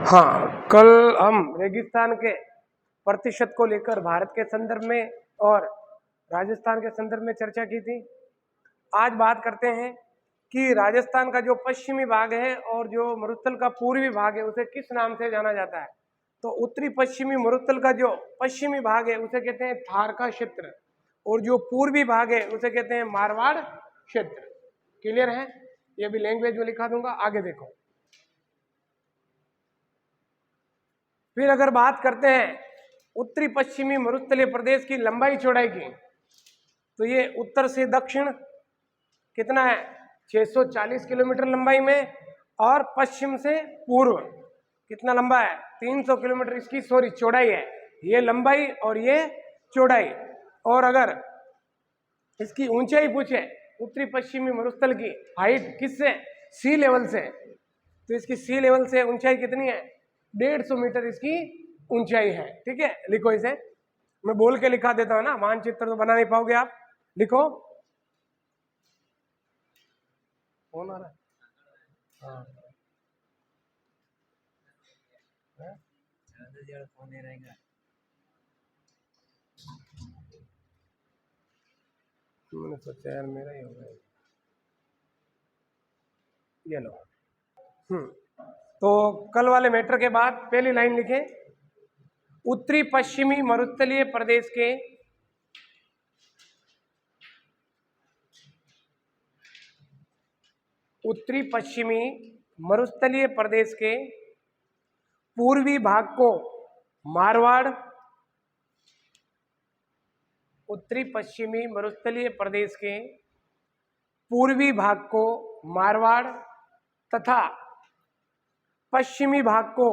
हाँ, कल हम रेगिस्तान के प्रतिशत को लेकर भारत के संदर्भ में और राजस्थान के संदर्भ में चर्चा की थी। आज बात करते हैं कि राजस्थान का जो पश्चिमी भाग है और जो मरुस्थल का पूर्वी भाग है उसे किस नाम से जाना जाता है। तो उत्तरी पश्चिमी मरुस्थल का जो पश्चिमी भाग है उसे कहते हैं थार का क्षेत्र और जो पूर्वी भाग है उसे कहते हैं मारवाड़ क्षेत्र। क्लियर है? ये भी लैंग्वेज में लिखा दूंगा, आगे देखो। फिर अगर बात करते हैं उत्तरी पश्चिमी मरुस्थलीय प्रदेश की लंबाई चौड़ाई की, तो ये उत्तर से दक्षिण कितना है 640 किलोमीटर लंबाई में, और पश्चिम से पूर्व कितना लंबा है 300 किलोमीटर इसकी चौड़ाई है। ये लंबाई और ये चौड़ाई। और अगर इसकी ऊंचाई पूछे उत्तरी पश्चिमी मरुस्थल की हाइट किससे, सी लेवल से, तो इसकी सी लेवल से ऊंचाई कितनी है 150 मीटर इसकी ऊंचाई है। ठीक है, लिखो इसे, मैं बोल के लिखा देता हूं ना, मानचित्र तो बना नहीं पाओगे आप। लिखो, कौन आ रहा है? हाँ, फोन नहीं रहेगा। मैंने सोचा यार मेरा ही होगा। ये लो। तो कल वाले मैटर के बाद पहली लाइन लिखें, उत्तरी पश्चिमी मरुस्थलीय प्रदेश के उत्तरी पश्चिमी मरुस्थलीय प्रदेश के पूर्वी भाग को मारवाड़, उत्तरी पश्चिमी मरुस्थलीय प्रदेश के पूर्वी भाग को मारवाड़ तथा पश्चिमी भाग को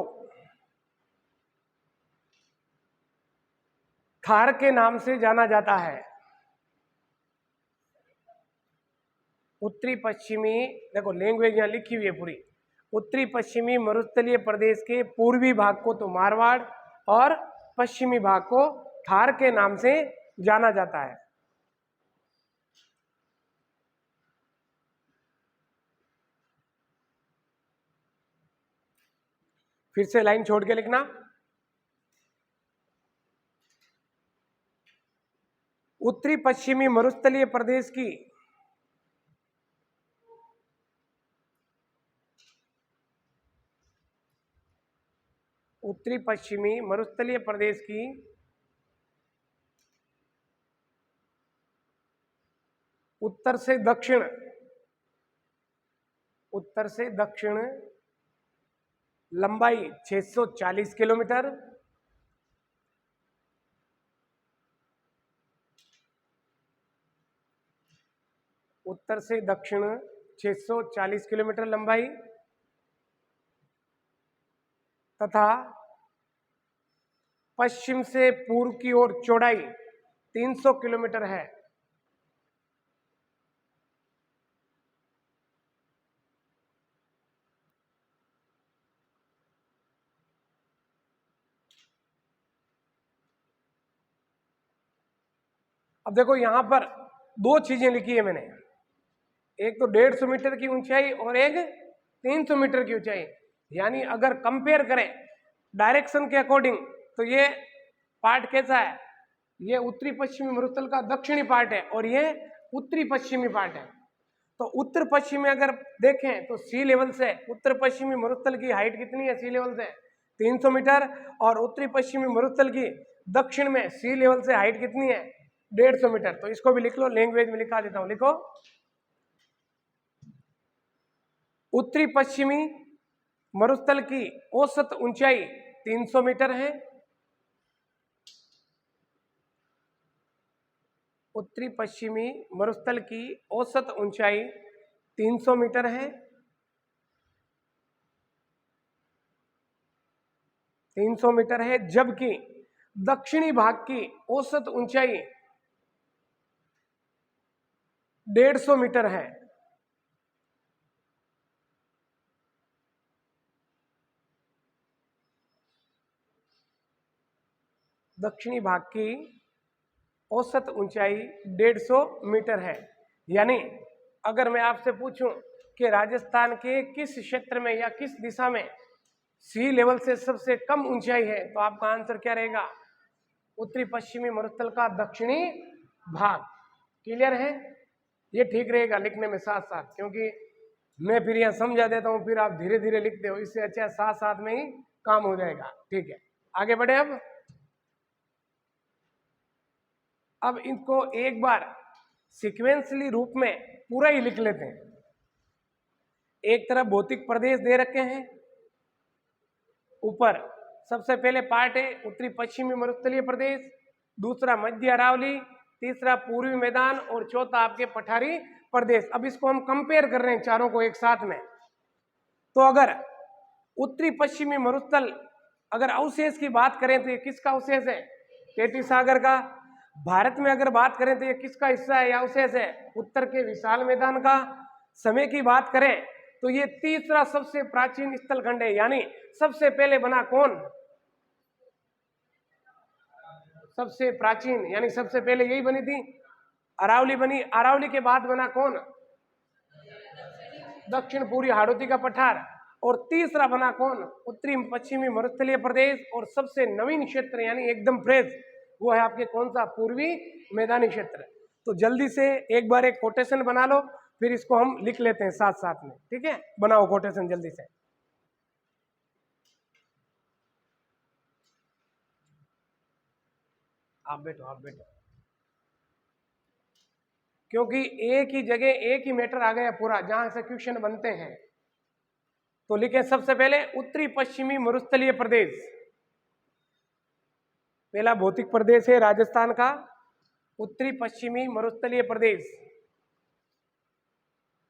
थार के नाम से जाना जाता है। उत्तरी पश्चिमी, देखो लैंग्वेज यहां लिखी हुई है पूरी, उत्तरी पश्चिमी मरुस्थलीय प्रदेश के पूर्वी भाग को तो मारवाड़ और पश्चिमी भाग को थार के नाम से जाना जाता है। फिर से लाइन छोड़ के लिखना, उत्तरी पश्चिमी मरुस्थलीय प्रदेश की उत्तरी पश्चिमी मरुस्थलीय प्रदेश की उत्तर से दक्षिण लंबाई 640 किलोमीटर, उत्तर से दक्षिण 640 किलोमीटर लंबाई तथा पश्चिम से पूर्व की ओर चौड़ाई 300 किलोमीटर है। अब देखो यहां पर दो चीजें लिखी है मैंने, एक तो 150 मीटर की ऊंचाई और एक 300 मीटर की ऊंचाई। यानी अगर कंपेयर करें डायरेक्शन के अकॉर्डिंग तो ये पार्ट कैसा है, ये उत्तरी पश्चिमी मरुस्थल का दक्षिणी पार्ट है और ये उत्तरी पश्चिमी पार्ट है। तो उत्तर पश्चिम में अगर देखें तो सी लेवल से उत्तर पश्चिमी मरुस्थल की हाइट कितनी है सी लेवल से 300 मीटर, और उत्तरी पश्चिमी मरुस्थल की दक्षिण में सी लेवल से हाइट कितनी है 150 मीटर। तो इसको भी लिख लो, लैंग्वेज में लिखा देता हूं, लिखो, उत्तरी पश्चिमी मरुस्थल की औसत ऊंचाई 300 मीटर है, उत्तरी पश्चिमी मरुस्थल की औसत ऊंचाई 300 मीटर है, 300 मीटर है, जबकि दक्षिणी भाग की औसत ऊंचाई 150 मीटर है। दक्षिणी भाग की औसत ऊंचाई 150 मीटर है। यानी अगर मैं आपसे पूछूं कि राजस्थान के किस क्षेत्र में या किस दिशा में सी लेवल से सबसे कम ऊंचाई है, तो आपका आंसर क्या रहेगा? उत्तरी पश्चिमी मरुस्थल का दक्षिणी भाग। क्लियर है? ये ठीक रहेगा लिखने में साथ साथ, क्योंकि मैं फिर यहाँ समझा देता हूँ, फिर आप धीरे धीरे लिखते हो, इससे अच्छा साथ साथ में ही काम हो जाएगा। ठीक है, आगे बढ़े। अब इनको एक बार सीक्वेंसली रूप में पूरा ही लिख लेते हैं। एक तरफ भौतिक प्रदेश दे रखे हैं, ऊपर सबसे पहले पार्ट है उत्तरी पश्चिमी मरुस्थलीय प्रदेश, दूसरा मध्य अरावली, तीसरा पूर्वी मैदान और चौथा आपके पठारी प्रदेश। अब इसको हम कंपेयर कर रहे हैं चारों को एक साथ में। तो अगर उत्तरी पश्चिमी मरुस्थल अगर अवशेष की बात करें तो ये किसका अवशेष है? टेटी सागर का। भारत में अगर बात करें तो ये किसका हिस्सा है या अवशेष है? उत्तर के विशाल मैदान का। समय की बात करें तो ये तीसरा सबसे प्राचीन स्थलखंड है, यानी सबसे पहले बना कौन? सबसे प्राचीन यानी सबसे पहले यही बनी थी, अरावली बनी। अरावली के बाद बना कौन? दक्षिण पूर्वी हाड़ौती का पठार। और तीसरा बना कौन? उत्तरी पश्चिमी मरुस्थलीय प्रदेश। और सबसे नवीन क्षेत्र यानी एकदम फ्रेश वो है आपके कौन सा? पूर्वी मैदानी क्षेत्र। तो जल्दी से एक बार एक कोटेशन बना लो, फिर इसको हम लिख लेते हैं साथ साथ में। ठीक है, बनाओ कोटेशन जल्दी से। आप बैठो, क्योंकि एक ही जगह एक ही मैटर आ गया पूरा, जहां से क्वेश्चन बनते हैं। तो लिखें सबसे पहले उत्तरी पश्चिमी मरुस्थलीय प्रदेश। पहला भौतिक प्रदेश है राजस्थान का उत्तरी पश्चिमी मरुस्थलीय प्रदेश।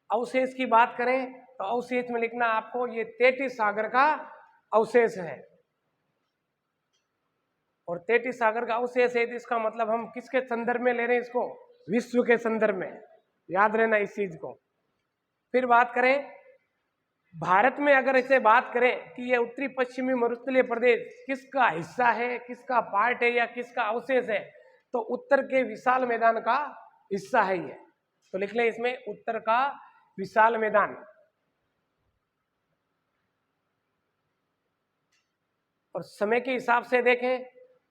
अवशेष की बात करें तो अवशेष में लिखना आपको ये तेटिस सागर का अवशेष है। और तेटिस सागर का अवशेष है तो इसका मतलब हम किसके संदर्भ में ले रहे हैं इसको? विश्व के संदर्भ में। याद रहना इस चीज को। फिर बात करें भारत में, अगर इसे बात करें कि ये उत्तरी पश्चिमी मरुस्थलीय प्रदेश किसका हिस्सा है, किसका पार्ट है या किसका अवशेष है, तो उत्तर के विशाल मैदान का हिस्सा है ये। तो लिख लें इसमें उत्तर का विशाल मैदान। और समय के हिसाब से देखें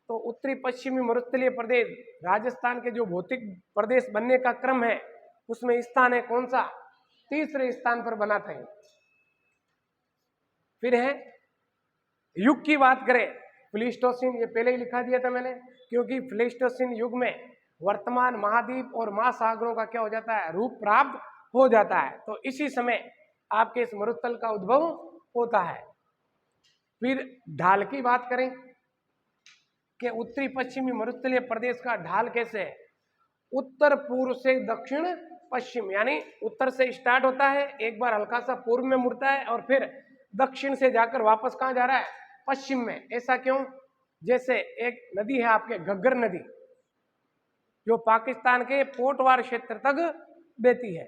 तो उत्तरी पश्चिमी मरुस्थलीय प्रदेश राजस्थान के जो भौतिक प्रदेश बनने का क्रम है उसमें स्थान है कौन सा? तीसरे स्थान पर बना था। फिर है युग की बात करें, प्लीस्टोसीन, ये पहले ही लिखा दिया था मैंने, क्योंकि प्लीस्टोसीन युग में वर्तमान महाद्वीप और महासागरों का क्या हो जाता है? रूप प्राप्त हो जाता है। तो इसी समय आपके इस मरुस्थल का उद्भव होता है। फिर ढाल की बात करें कि उत्तरी पश्चिमी मरुस्थलीय प्रदेश का ढाल कैसे है? उत्तर पूर्व से दक्षिण पश्चिम, यानी उत्तर से स्टार्ट होता है, एक बार हल्का सा पूर्व में मुड़ता है और फिर दक्षिण से जाकर वापस कहां जा रहा है? पश्चिम में। ऐसा क्यों? जैसे एक नदी है आपके घग्गर नदी, जो पाकिस्तान के पोटवार क्षेत्र तक बहती है,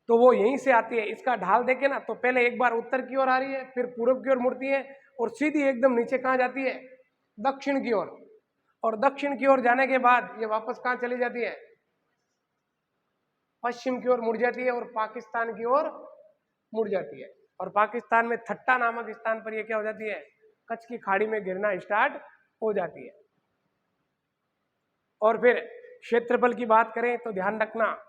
तो वो यहीं से आती है। इसका ढाल देखे ना तो पहले एक बार उत्तर की ओर आ रही है, फिर पूर्व की ओर मुड़ती है और सीधी एकदम नीचे कहां जाती है? दक्षिण की ओर। और दक्षिण की ओर जाने के बाद ये वापस कहां चली जाती है? पश्चिम की ओर मुड़ जाती है और पाकिस्तान की ओर मुड़ जाती है। और पाकिस्तान में थट्टा नामक स्थान पर ये क्या हो जाती है? कच्छ की खाड़ी में गिरना स्टार्ट हो जाती है। और फिर क्षेत्रफल की बात करें तो ध्यान रखना,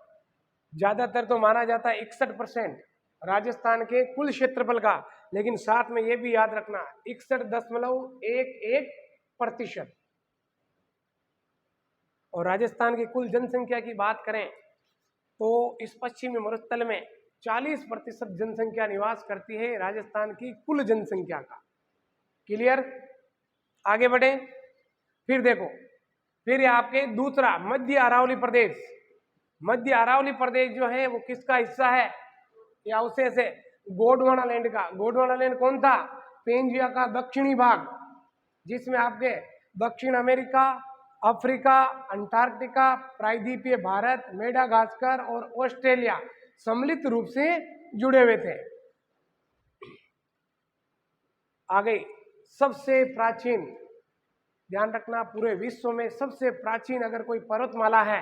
ज्यादातर तो माना जाता है 61% राजस्थान के कुल क्षेत्रफल का, लेकिन साथ में ये भी याद रखना 61.11%। और राजस्थान की कुल जनसंख्या की बात करें तो इस पश्चिमी मरुस्थल में 40% जनसंख्या निवास करती है राजस्थान की कुल जनसंख्या का। क्लियर? आगे बढ़े। फिर देखो, फिर आपके दूसरा मध्य अरावली प्रदेश। मध्य अरावली प्रदेश जो है वो किसका हिस्सा है या अवशेष है? गोंडवाना लैंड का। गोंडवाना लैंड कौन था? पेंजिया का दक्षिणी भाग, जिसमें आपके दक्षिण अमेरिका, अफ्रीका, अंटार्कटिका, प्रायद्वीपीय भारत, मेडागास्कर और ऑस्ट्रेलिया सम्मिलित रूप से जुड़े हुए थे। आगे सबसे प्राचीन, ध्यान रखना, पूरे विश्व में सबसे प्राचीन अगर कोई पर्वतमाला है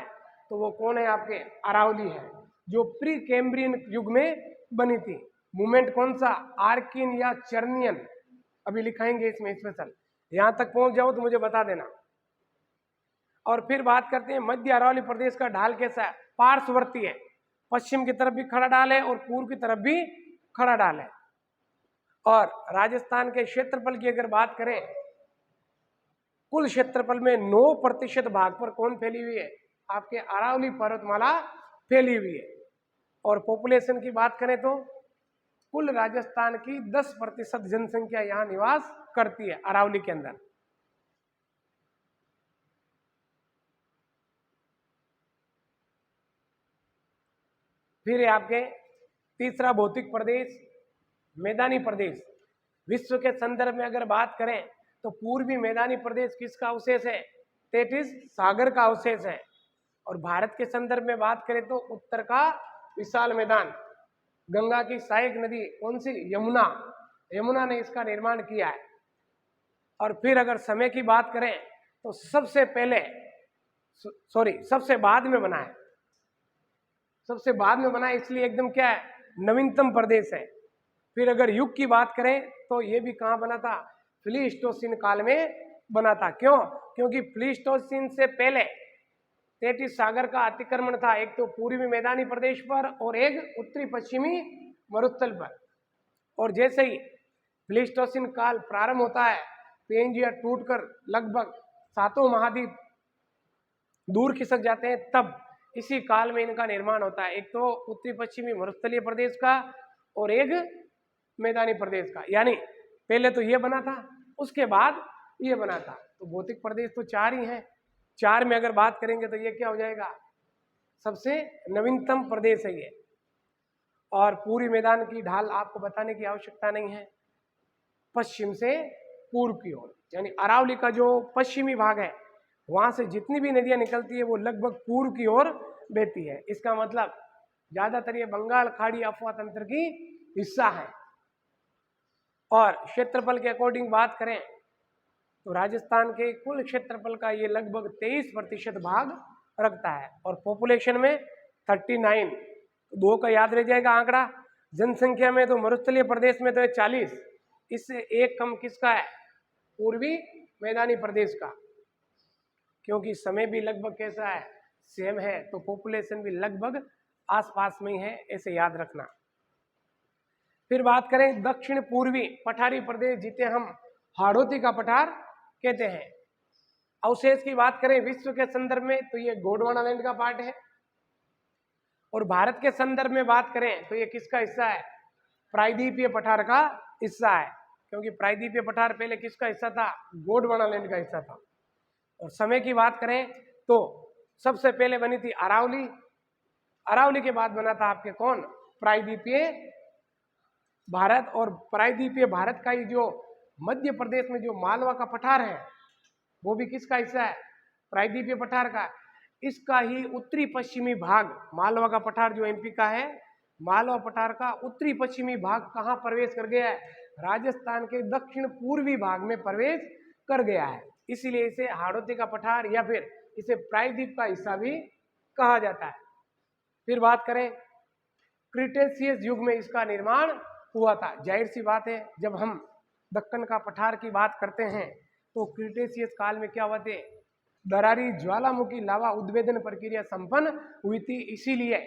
तो वो कौन है? आपके अरावली है, जो प्री कैम्ब्रियन युग में बनी थी। मूवमेंट कौन सा? आर्किन या चर्नियन। अभी लिखाएंगे इसमें स्पेशल, यहाँ तक पहुंच जाओ तो मुझे बता देना। और फिर बात करते हैं मध्य अरावली प्रदेश का ढाल कैसा है, पार्श्ववर्ती है, पश्चिम की तरफ भी खड़ा ढाल है और पूर्व की तरफ भी खड़ा ढाल है। और राजस्थान के क्षेत्रफल की अगर बात करें, कुल क्षेत्रफल में 9% भाग पर कौन फैली हुई है, आपके अरावली पर्वतमाला फैली हुई है। और पॉपुलेशन की बात करें तो कुल राजस्थान की 10% जनसंख्या यहां निवास करती है अरावली के अंदर। फिर आपके तीसरा भौतिक प्रदेश मैदानी प्रदेश। विश्व के संदर्भ में अगर बात करें तो पूर्वी मैदानी प्रदेश किसका अवशेष है, तेटिस सागर का अवशेष है। और भारत के संदर्भ में बात करें तो उत्तर का विशाल मैदान, गंगा की सहायक नदी कौन सी, यमुना, यमुना ने इसका निर्माण किया है। और फिर अगर समय की बात करें तो सबसे पहले सबसे बाद में बना है, सबसे बाद में बना है, इसलिए एकदम क्या है, नवीनतम प्रदेश है। फिर अगर युग की बात करें तो ये भी कहाँ बना था, प्लीस्टोसीन काल में बना था। क्यों, क्योंकि प्लीस्टोसीन से पहले तेटिस सागर का अतिक्रमण था, एक तो पूर्वी मैदानी प्रदेश पर और एक उत्तरी पश्चिमी मरुस्थल पर। और जैसे ही प्लीस्टोसीन काल प्रारंभ होता है, पेंजिया टूटकर लगभग 7 महाद्वीप दूर खिसक जाते हैं, तब इसी काल में इनका निर्माण होता है, एक तो उत्तरी पश्चिमी मरुस्थलीय प्रदेश का और एक मैदानी प्रदेश का। यानी पहले तो ये बना था, उसके बाद ये बना था। तो भौतिक प्रदेश तो 4 ही हैं, 4 में अगर बात करेंगे तो ये क्या हो जाएगा, सबसे नवीनतम प्रदेश है ये। और पूरी मैदान की ढाल आपको बताने की आवश्यकता नहीं है, पश्चिम से पूर्व की ओर, यानी अरावली का जो पश्चिमी भाग है वहां से जितनी भी नदियां निकलती है वो लगभग पूर्व की ओर बहती है। इसका मतलब ज्यादातर ये बंगाल खाड़ी अफवाह तंत्र की हिस्सा है। और क्षेत्रफल के अकॉर्डिंग बात करें तो राजस्थान के कुल क्षेत्रफल का ये लगभग 23% भाग रखता है। और पॉपुलेशन में 39, 2 का याद रह जाएगा आंकड़ा। जनसंख्या में तो मरुस्थलीय प्रदेश में तो है 40, इससे एक कम किसका है, पूर्वी मैदानी प्रदेश का। क्योंकि समय भी लगभग कैसा है, सेम है, तो पॉपुलेशन भी लगभग आसपास में ही है, ऐसे याद रखना। फिर बात करें दक्षिण पूर्वी पठारी प्रदेश, जिसे हम हाड़ौती का पठार कहते हैं। अवशेष की बात करें विश्व के संदर्भ में तो ये गोंडवाना लैंड का पार्ट है। और भारत के संदर्भ में बात करें तो ये किसका हिस्सा है, प्रायद्वीपीय पठार का हिस्सा है। क्योंकि प्रायद्वीपीय पठार पहले किसका हिस्सा था, गोंडवाना लैंड का हिस्सा था। और समय की बात करें तो सबसे पहले बनी थी अरावली, अरावली के बाद बना था आपके कौन, प्रायद्वीपीय भारत। और प्रायद्वीपीय भारत का ही जो मध्य प्रदेश में जो मालवा का पठार है वो भी किसका हिस्सा है, प्रायद्वीपीय पठार का। इसका ही उत्तरी पश्चिमी भाग, मालवा का पठार जो एमपी का है, मालवा पठार का उत्तरी पश्चिमी भाग कहाँ प्रवेश कर गया है, राजस्थान के दक्षिण पूर्वी भाग में प्रवेश कर गया है। इसीलिए इसे हाड़ौती का पठार या फिर इसे प्रायद्वीप का हिस्सा भी कहा जाता है। फिर बात करें क्रिटेशियस युग में इसका निर्माण हुआ था। जाहिर सी बात है, जब हम दक्कन का पठार की बात करते हैं तो क्रिटेशियस काल में क्या हुआ थे, दरारी ज्वालामुखी लावा उद्भेदन प्रक्रिया संपन्न हुई थी। इसीलिए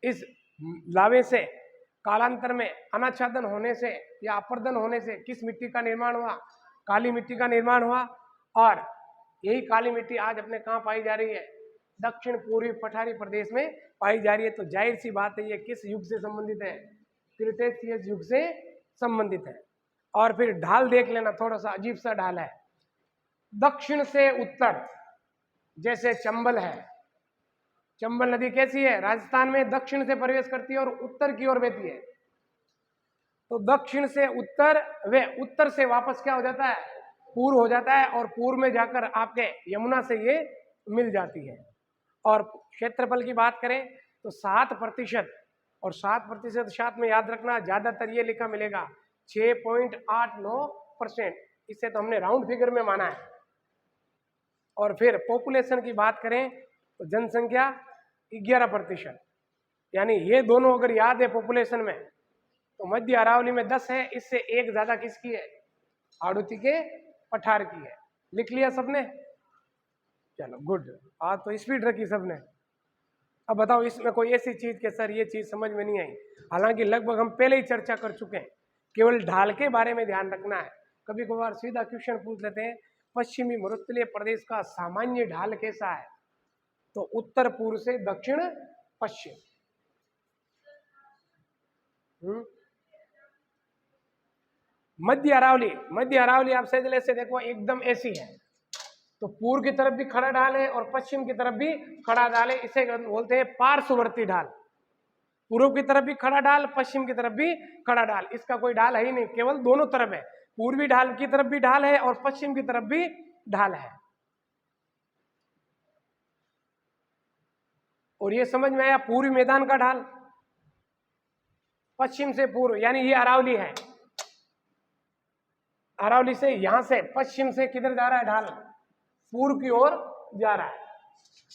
इस लावे से कालांतर में अनाच्छादन होने से या अपर्दन होने से किस मिट्टी का निर्माण हुआ, काली मिट्टी का निर्माण हुआ। और यही काली मिट्टी आज अपने कहाँ पाई जा रही है, दक्षिण पूर्वी पठारी प्रदेश में पाई जा रही है। तो जाहिर सी बात है ये किस युग से संबंधित है, क्रिटेशियस युग से संबंधित है। और फिर ढाल देख लेना, थोड़ा सा अजीब सा ढाल है, दक्षिण से उत्तर, जैसे चंबल है, चंबल नदी कैसी है, राजस्थान में दक्षिण से प्रवेश करती है और उत्तर की ओर बहती है। तो दक्षिण से उत्तर, वे उत्तर से वापस क्या हो जाता है, पूर्व हो जाता है, और पूर्व में जाकर आपके यमुना से ये मिल जाती है। और क्षेत्रफल की बात करें तो 7%, और 7% साथ में याद रखना, ज्यादातर ये लिखा मिलेगा 6.89%, इसे तो हमने राउंड फिगर में माना है। और फिर पॉपुलेशन की बात करें तो जनसंख्या 11%, यानी ये दोनों अगर याद है पॉपुलेशन में तो मध्य अरावली में 10 है, इससे एक ज्यादा किसकी है, हाड़ौती के पठार की है। लिख लिया सबने? चलो गुड, आज तो स्पीड रखी सबने। अब बताओ इसमें कोई ऐसी चीज के सर ये चीज समझ में नहीं आई, हालांकि लगभग हम पहले ही चर्चा कर चुके हैं, केवल ढाल के बारे में ध्यान रखना है। कभी कभार सीधा क्वेश्चन पूछ लेते हैं, पश्चिमी मरुस्थलीय प्रदेश का सामान्य ढाल कैसा है? तो उत्तर पूर्व से दक्षिण पश्चिम। मध्य अरावली, मध्य अरावली आप सही से देखो एकदम ऐसी है, तो पूर्व की तरफ भी खड़ा ढाल है और पश्चिम की तरफ भी खड़ा ढाल है, इसे बोलते हैं पार्श्ववर्ती ढाल। पूर्व की तरफ भी खड़ा ढाल, पश्चिम की तरफ भी खड़ा ढाल, इसका कोई ढाल है ही नहीं, केवल दोनों तरफ है, पूर्वी ढाल की तरफ भी ढाल है और पश्चिम की तरफ भी ढाल है। और ये समझ में आया, पूर्वी मैदान का ढाल पश्चिम से पूर्व, यानी ये अरावली है, अरावली से यहां से पश्चिम से किधर जा रहा है ढाल? पूर्व की ओर जा रहा है।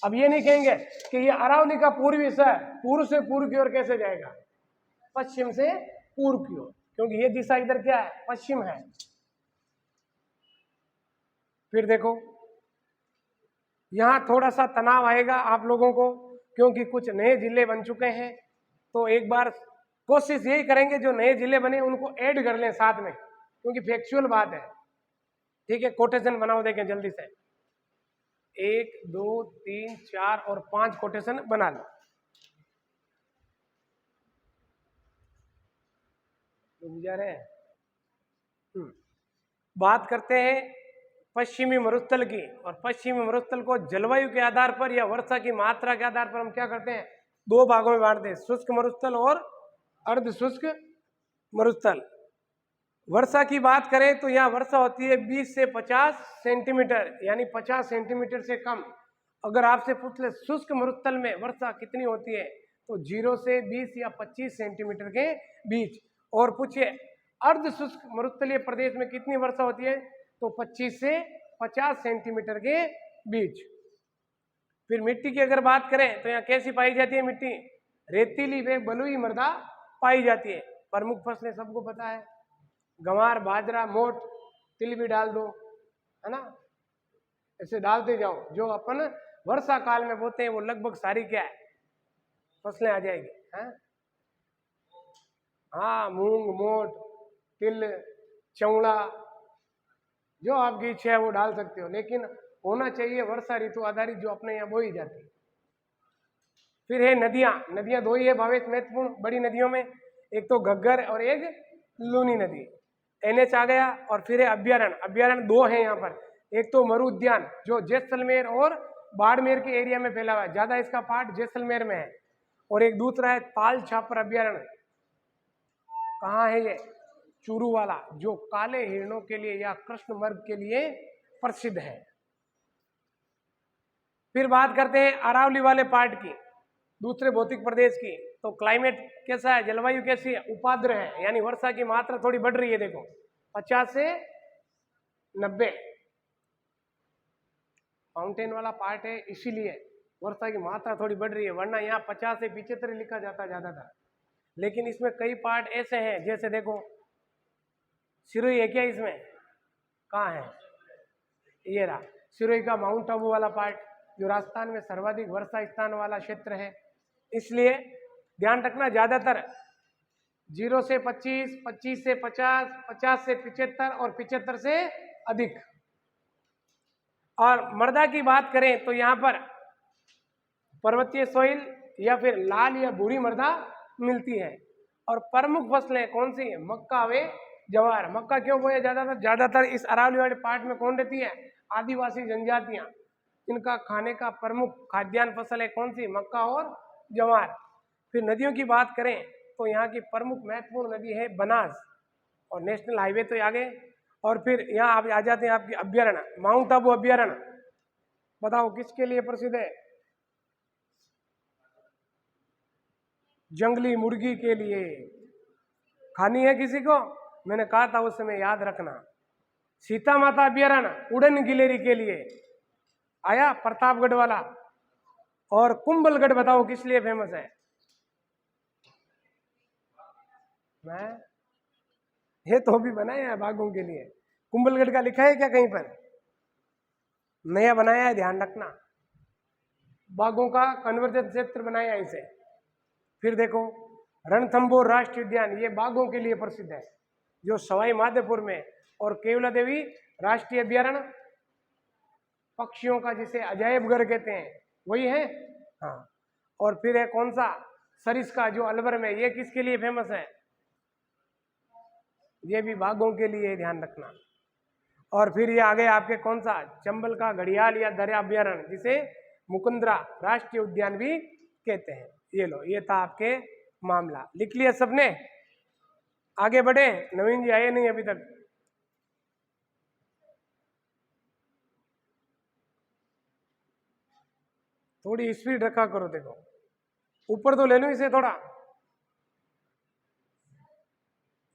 अब ये नहीं कहेंगे कि ये अरावली का पूर्वी हिस्सा है, पूर्व से पूर्व की ओर कैसे जाएगा? पश्चिम से पूर्व की ओर, क्योंकि ये दिशा इधर क्या है? पश्चिम है। फिर देखो यहां थोड़ा सा तनाव आएगा आप लोगों को, क्योंकि कुछ नए जिले बन चुके हैं, तो एक बार कोशिश यही करेंगे जो नए जिले बने उनको ऐड कर लें साथ में, क्योंकि फैक्चुअल बात है। ठीक है, कोटेशन बनाओ, देखें जल्दी से, 1 2 3 4 और 5 कोटेशन बना लो। जा रहे हैं, बात करते हैं पश्चिमी मरुस्थल की, और पश्चिमी मरुस्थल को जलवायु के आधार पर या वर्षा की मात्रा के आधार पर हम क्या करते हैं? 2 भागों में बांटते हैं, शुष्क मरुस्थल और अर्ध शुष्क मरुस्थल। वर्षा की बात करें तो यहाँ वर्षा होती है 20 से 50 सेंटीमीटर, यानी 50 सेंटीमीटर से कम। अगर आपसे पूछ ले शुष्क मरुस्थल में वर्षा कितनी होती है, तो 0 से 20 या 25 सेंटीमीटर के बीच। और पूछिए अर्ध शुष्क मरुस्थलीय प्रदेश में कितनी वर्षा होती है, तो 25 से 50 सेंटीमीटर के बीच। फिर मिट्टी की अगर बात करें तो यहाँ कैसी पाई जाती है मिट्टी? रेतीली व बलुई मृदा पाई जाती है। प्रमुख फसलें सबको पता है, गंवार, बाजरा, मोट, तिल भी डाल दो, है ना, ऐसे डालते जाओ। जो अपन वर्षा काल में बोते हैं वो लगभग सारी क्या है? फसलें आ जाएगी। हाँ, मूंग, मोट, तिल, चौड़ा, जो आपकी इच्छा है वो डाल सकते हो, लेकिन होना चाहिए वर्षा ऋतु आधारित, जो अपने यहाँ बोई जाती है। फिर है नदियां, नदियां 2 ही है भावेश महत्वपूर्ण बड़ी नदियों में, एक तो घग्गर और एक लूनी नदी। NH आ गया। और फिर है अभ्यारण्य, अभ्यारण्य 2 है यहाँ पर, एक तो मरु उद्यान जो जैसलमेर और बाड़मेर के एरिया में फैला हुआ है, ज्यादा इसका पार्ट जैसलमेर में है, और एक दूसरा है ताल छापर अभ्यारण्य। कहाँ है ये? चूरू वाला, जो काले हिरणों के लिए या कृष्ण मृग के लिए प्रसिद्ध है। फिर बात करते हैं अरावली वाले पार्ट की, दूसरे भौतिक प्रदेश की। तो क्लाइमेट कैसा है, जलवायु कैसी है? उपाद्र है, यानी वर्षा की मात्रा थोड़ी बढ़ रही है, देखो 50 से 90। माउंटेन वाला पार्ट है, इसीलिए वर्षा की मात्रा थोड़ी बढ़ रही है, वरना यहाँ 50 से 75 लिखा जाता है ज्यादातर। लेकिन इसमें कई पार्ट ऐसे हैं, जैसे देखो सिरोही है क्या इसमें? कहाँ है? ये रहा सिरोही का माउंट आबू वाला पार्ट, जो राजस्थान में सर्वाधिक वर्षा स्थान वाला क्षेत्र है। इसलिए ध्यान रखना, ज्यादातर 0 से 25, 25 से 50, 50 से 75 और 75 से अधिक। और मृदा की बात करें तो यहाँ पर पर्वतीय सोइल या फिर लाल या भूरी मृदा मिलती है। और प्रमुख फसलें कौन सी है? मक्का व ज्वार। मक्का क्यों बोया ज्यादातर? ज्यादातर इस अरावली वाले पार्ट में कौन रहती है? आदिवासी जनजातियां। इनका खाने का प्रमुख खाद्यान्न फसल है कौन सी? मक्का और ज्वार। फिर नदियों की बात करें तो यहाँ की प्रमुख महत्वपूर्ण नदी है बनास, और नेशनल हाईवे तो आगे। और फिर यहाँ आप आ जाते हैं आपकी अभ्यारण्य, माउंट आबू अभ्यारण्य। बताओ किसके लिए प्रसिद्ध है? जंगली मुर्गी के लिए। खानी है किसी को? मैंने कहा था उस समय, याद रखना। सीता माता अभ्यारण्य उड़न गिलेरी के लिए आया, प्रतापगढ़ वाला। और कुंभलगढ़ बताओ किस लिए फेमस है? मैं ये तो भी बनाया है बाघों के लिए। कुंभलगढ़ का लिखा है क्या कहीं पर? नया बनाया है, ध्यान रखना। बाघों का कन्वर्जन क्षेत्र बनाया है इसे। फिर देखो रणथंभौर राष्ट्रीय उद्यान, ये बाघों के लिए प्रसिद्ध है, जो सवाई माधोपुर में, और केवला देवी राष्ट्रीय अभ्यारण्य पक्षियों का जिसे अजायब घर कहते हैं, वही है। हाँ, और फिर है कौन सा, सरिस्का जो अलवर में, ये किसके लिए फेमस है? ये भी बाघों के लिए, ध्यान रखना। और फिर ये आगे आपके कौन सा, चंबल का घड़ियाल या दरिया अभ्यारण्य, जिसे मुकुंदरा राष्ट्रीय उद्यान भी कहते हैं। ये लो, ये था आपके मामला। लिख लिया सबने? आगे बढ़े। नवीन जी आए नहीं अभी तक। थोड़ी स्पीड रखा करो, देखो ऊपर तो ले लो इसे थोड़ा,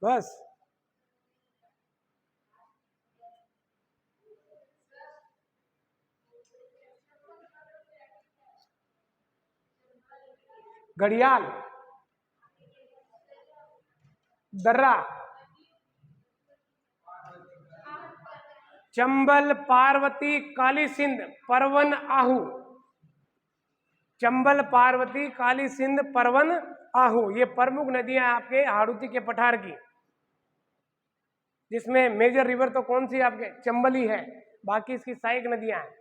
बस। घड़ियाल, दर्रा, चंबल, पार्वती, काली सिंध, परवन, आहू। चंबल, पार्वती, काली सिंध, परवन, आहू, ये प्रमुख नदियां आपके हाड़ौती के पठार की, जिसमें मेजर रिवर तो कौन सी आपके, चंबल ही है, बाकी इसकी सहायक नदियां हैं।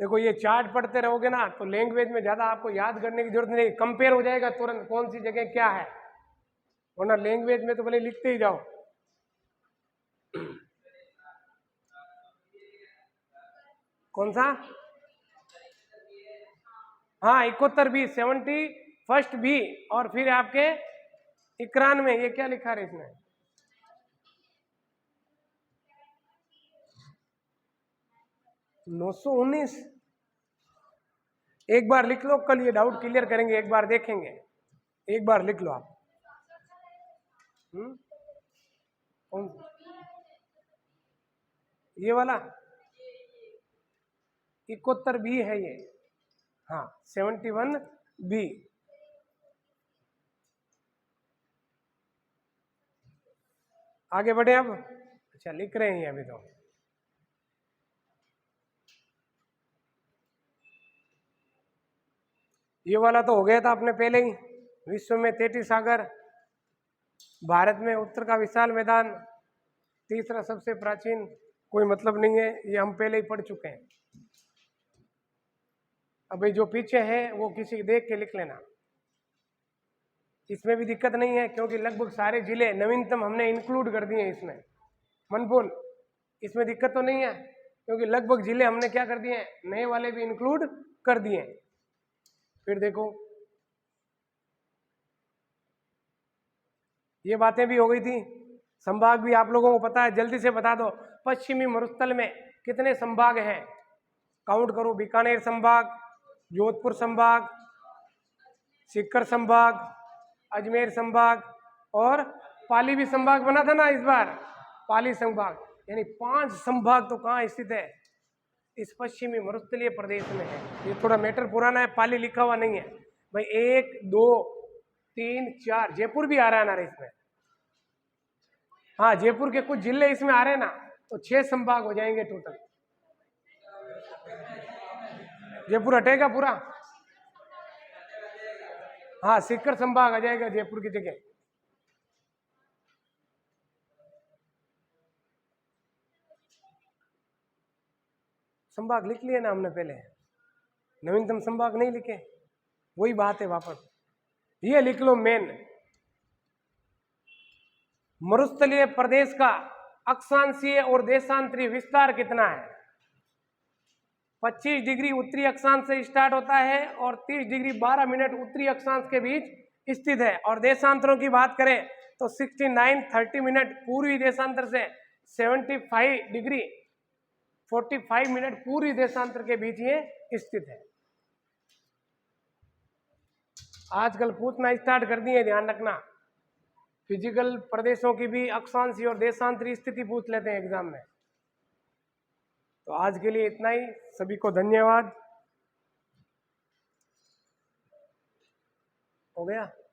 देखो ये चार्ट पढ़ते रहोगे ना तो लैंग्वेज में ज्यादा आपको याद करने की जरूरत नहीं, कंपेयर हो जाएगा तुरंत कौन सी जगह क्या है, वरना लैंग्वेज में तो भले लिखते ही जाओ। कौन सा? हाँ 71 बी, 71 बी, और फिर आपके 91, ये क्या लिखा है इसमें? नौ सौ 19। एक बार लिख लो, कल ये डाउट क्लियर करेंगे, एक बार देखेंगे, एक बार लिख लो आप। कौन? ये वाला 71 बी है ये। हाँ 71 बी। आगे बढ़े अब। अच्छा लिख रहे हैं अभी तो। ये वाला तो हो गया था अपने पहले ही। विश्व में 33 सागर, भारत में उत्तर का विशाल मैदान, तीसरा सबसे प्राचीन, कोई मतलब नहीं है, ये हम पहले ही पढ़ चुके हैं। अभी जो पीछे है वो किसी देख के लिख लेना, इसमें भी दिक्कत नहीं है क्योंकि लगभग सारे जिले नवीनतम हमने इंक्लूड कर दिए इसमें। मनपुल, इसमें दिक्कत तो नहीं है क्योंकि लगभग जिले हमने क्या कर दिए, नए वाले भी इंक्लूड कर दिए। फिर देखो ये बातें भी हो गई थी। संभाग भी आप लोगों को पता है, जल्दी से बता दो। पश्चिमी मरुस्थल में कितने संभाग हैं? काउंट करो। बीकानेर संभाग, जोधपुर संभाग, सीकर संभाग, अजमेर संभाग, और पाली भी संभाग बना था ना इस बार, पाली संभाग। यानी 5 संभाग तो कहाँ स्थित है? इस पश्चिमी मरुस्थलीय प्रदेश में है। ये थोड़ा मैटर पुराना है, पाली लिखा हुआ नहीं है भाई। 1 2 3 4 जयपुर भी आ रहा है ना इसमें। हाँ जयपुर के कुछ जिले इसमें आ रहे हैं ना, तो 6 संभाग हो जाएंगे टोटल। जयपुर हटेगा पूरा। हाँ सीकर संभाग आ जाएगा जयपुर की जगह। संभाग लिख लिए ना हमने पहले, नवीनतम संभाग नहीं लिखे, वही बात है वापस। ये लिख लो मेन। मरुस्थलीय प्रदेश का अक्षांशीय और देशांतरीय विस्तार कितना है? 25 डिग्री उत्तरी अक्षांश से स्टार्ट होता है और 30 डिग्री 12 मिनट उत्तरी अक्षांश के बीच स्थित है। और देशांतरों की बात करें तो 69 30 मिनट पूर्वी देशांतर से 75 डिग्री 45 मिनट पूर्वी देशांतर के बीच ये स्थित है। आजकल पूछना स्टार्ट कर दिए, ध्यान रखना। फिजिकल प्रदेशों की भी अक्षांशीय और देशांतरीय स्थिति पूछ लेते हैं एग्जाम में। तो आज के लिए इतना ही, सभी को धन्यवाद। हो गया।